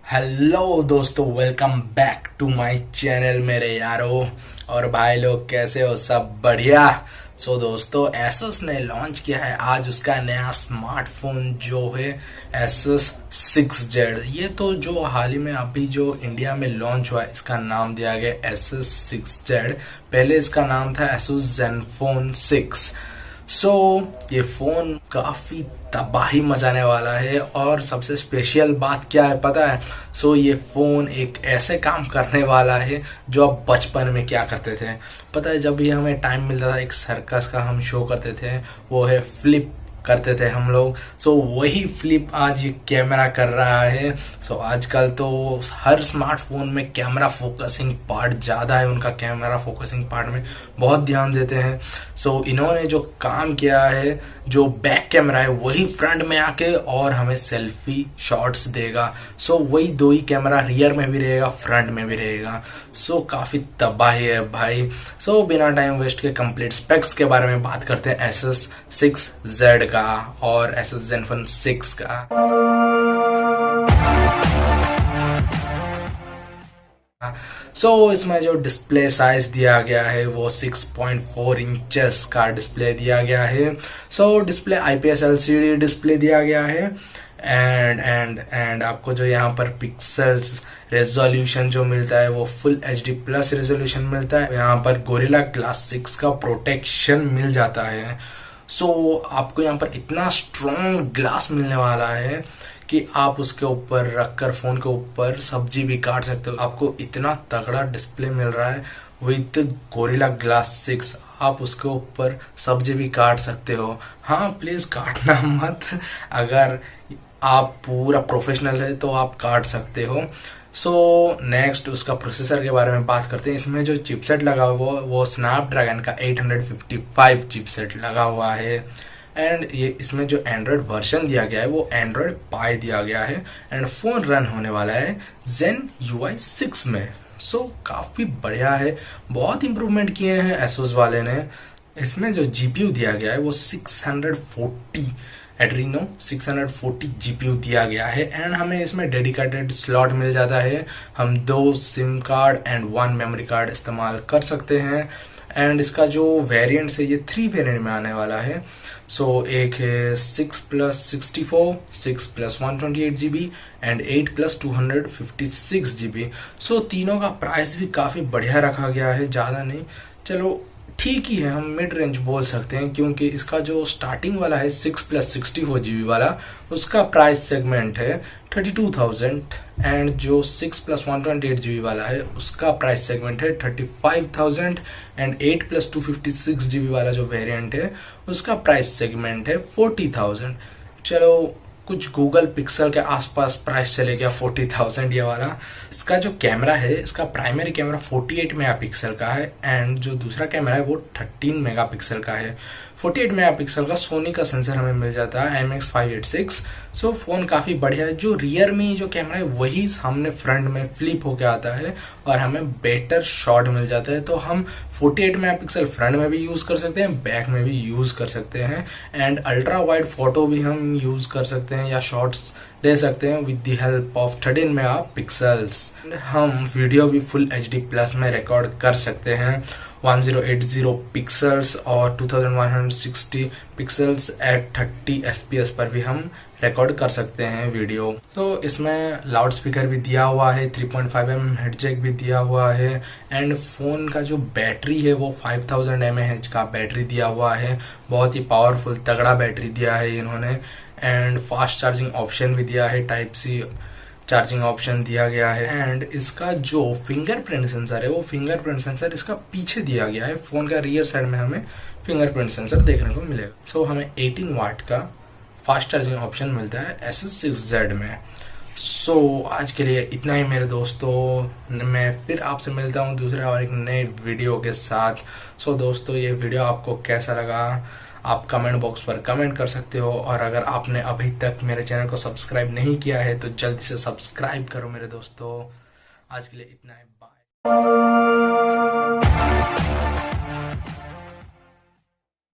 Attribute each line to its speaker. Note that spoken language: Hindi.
Speaker 1: हेलो दोस्तों, welcome back to my channel मेरे यारों और भाई लोग। कैसे हो? सब बढ़िया। दोस्तों, Asus ने लॉन्च किया है आज उसका नया स्मार्टफोन जो है Asus 6Z। ये तो जो हाल ही में अभी जो इंडिया में लॉन्च हुआ है, इसका नाम दिया गया Asus 6Z। पहले इसका नाम था Asus ZenFone 6। ये फोन काफी तबाही मचाने वाला है और सबसे स्पेशल बात क्या है पता है? ये फोन एक ऐसे काम करने वाला है जो आप बचपन में क्या करते थे पता है? जब भी हमें टाइम मिलता था, एक सर्कस का हम शो करते थे, वो है फ्लिप करते थे हम लोग। वही फ्लिप आज ये कैमरा कर रहा है। आजकल तो हर स्मार्टफोन में कैमरा फोकसिंग पार्ट ज्यादा है, उनका कैमरा फोकसिंग पार्ट में बहुत ध्यान देते हैं। इन्होंने जो काम किया है, जो बैक कैमरा है वही फ्रंट में आके और हमें सेल्फी शॉट्स देगा। वही दो ही कैमरा, रियर में भी रहेगा, फ्रंट में भी रहेगा। काफी तबाही है भाई। बिना टाइम वेस्ट के कंप्लीट स्पेक्स के बारे में बात करते हैं Asus 6Z का और Asus ZenFone 6 का। इसमें जो डिस्प्ले साइज दिया गया है वो 6.4 इंचेस का डिस्प्ले दिया गया है। डिस्प्ले IPS LCD डिस्प्ले दिया गया है। एंड आपको जो यहाँ पर पिक्सल्स रेजोल्यूशन जो मिलता है वो फुल HD प्लस रेजोल्यूशन मिलता है। यहाँ पर गोरिल्ला ग्लास 6 का प्रोटेक्शन मिल जाता है। आपको यहाँ पर इतना स्ट्रॉन्ग ग्लास मिलने वाला है कि आप उसके ऊपर रखकर फोन के ऊपर सब्जी भी काट सकते हो। आपको इतना तगड़ा डिस्प्ले मिल रहा है विद गोरिल्ला ग्लास 6। आप उसके ऊपर सब्जी भी काट सकते हो। हाँ, प्लीज काटना मत। अगर आप पूरा प्रोफेशनल है तो आप काट सकते हो। नेक्स्ट उसका प्रोसेसर के बारे में बात करते हैं। इसमें जो चिपसेट लगा हुआ है वो स्नैपड्रैगन का 855 चिपसेट लगा हुआ है। एंड ये इसमें जो एंड्रॉयड वर्जन दिया गया है वो एंड्रॉयड पाई दिया गया है। एंड फोन रन होने वाला है Zen UI 6 में। काफी बढ़िया है, बहुत इंप्रूवमेंट किए हैं Asus वाले ने। इसमें जो GPU दिया गया है वो 640 एड्रीनो 640 GPU दिया गया है। एंड हमें इसमें डेडिकेटेड स्लॉट मिल जाता है। हम 2 SIM card and 1 memory card इस्तेमाल कर सकते हैं। एंड इसका जो वेरिएंट है ये 3 वेरिएंट में आने वाला है। एक है 6+64, 6+128 GB एंड 8+256 GB। तीनों का प्राइस भी काफी बढ़िया रखा गया है, ज्यादा नहीं, चलो ठीक ही है, हम मिड रेंज बोल सकते हैं। क्योंकि इसका जो स्टार्टिंग वाला है 6+64 GB वाला, उसका प्राइस सेगमेंट है 32,000। एंड जो 6+128 GB वाला है उसका प्राइस सेगमेंट है 35,000। एंड 8+256 GB वाला जो वेरिएंट है उसका प्राइस सेगमेंट है 40,000। चलो कुछ गूगल पिक्सल के आसपास प्राइस चले गया 40,000 ये वाला। इसका जो कैमरा है, इसका प्राइमरी कैमरा 48 मेगापिक्सल का है। एंड जो दूसरा कैमरा है वो 13 मेगापिक्सल का है। 48 मेगापिक्सल का सोनी का सेंसर हमें मिल जाता है IMX586। फोन काफी बढ़िया है। जो रियर में जो कैमरा है वही सामने फ्रंट में फ्लिप होके आता है और हमें बेटर शॉट मिल जाता है। तो हम 48 मेगापिक्सल फ्रंट में भी यूज कर सकते हैं, बैक में भी यूज कर सकते हैं। एंड अल्ट्रा वाइड फोटो भी हम यूज कर सकते हैं या शॉट्स ले सकते हैं with the help of 13 megapixels. हम वीडियो भी फुल HD प्लस में रिकॉर्ड कर सकते हैं। 1080 पिक्सल्स और 2160 पिक्सल्स एट 30 FPS पर भी हम रिकॉर्ड कर सकते हैं वीडियो। इसमें लाउड स्पीकर भी दिया हुआ है, 3.5mm हेड जैक भी दिया हुआ है। एंड फोन का जो बैटरी है वो 5000 mAh का बैटरी दिया हुआ है। बहुत ही पावरफुल तगड़ा बैटरी दिया है इन्होंने। एंड फास्ट चार्जिंग ऑप्शन भी दिया है, Type-C चार्जिंग ऑप्शन दिया गया है। एंड इसका जो फिंगरप्रिंट सेंसर है वो फिंगरप्रिंट सेंसर इसका पीछे दिया गया है। फोन का रियर साइड में हमें फिंगरप्रिंट सेंसर देखने को मिलेगा। हमें 18 वाट का फास्ट चार्जिंग ऑप्शन मिलता है Asus 6Z में। आज के लिए इतना ही मेरे दोस्तों। मैं फिर आपसे मिलता हूँ दूसरे और एक नए वीडियो के साथ। दोस्तों, ये वीडियो आपको कैसा लगा आप कमेंट बॉक्स पर कमेंट कर सकते हो। और अगर आपने अभी तक मेरे चैनल को सब्सक्राइब नहीं किया है तो जल्दी से सब्सक्राइब करो मेरे दोस्तों। आज के लिए इतना ही, बाय।